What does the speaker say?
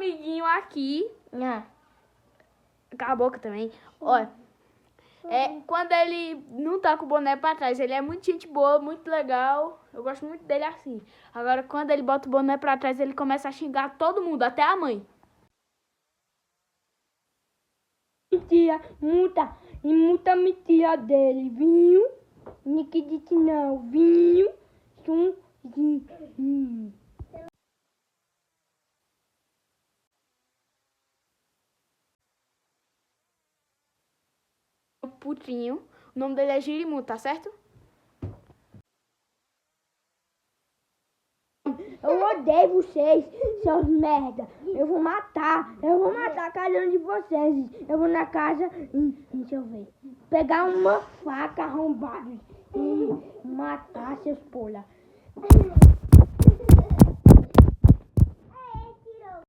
amiguinho aqui. Ah. Cala a boca também. Olha. Quando ele não tá com o boné pra trás, ele é muito gente boa, muito legal. Eu gosto muito dele assim. Agora, quando ele bota o boné pra trás, ele começa a xingar todo mundo, até a mãe. Mentira, muita mentira dele, vinho? Não acredito não, vinho? O putinho, o nome dele é Jirimu, tá certo? Eu odeio vocês, seus merda. Eu vou matar cada um de vocês. Eu vou na casa, deixa eu ver, pegar uma faca arrombada e matar seus pola.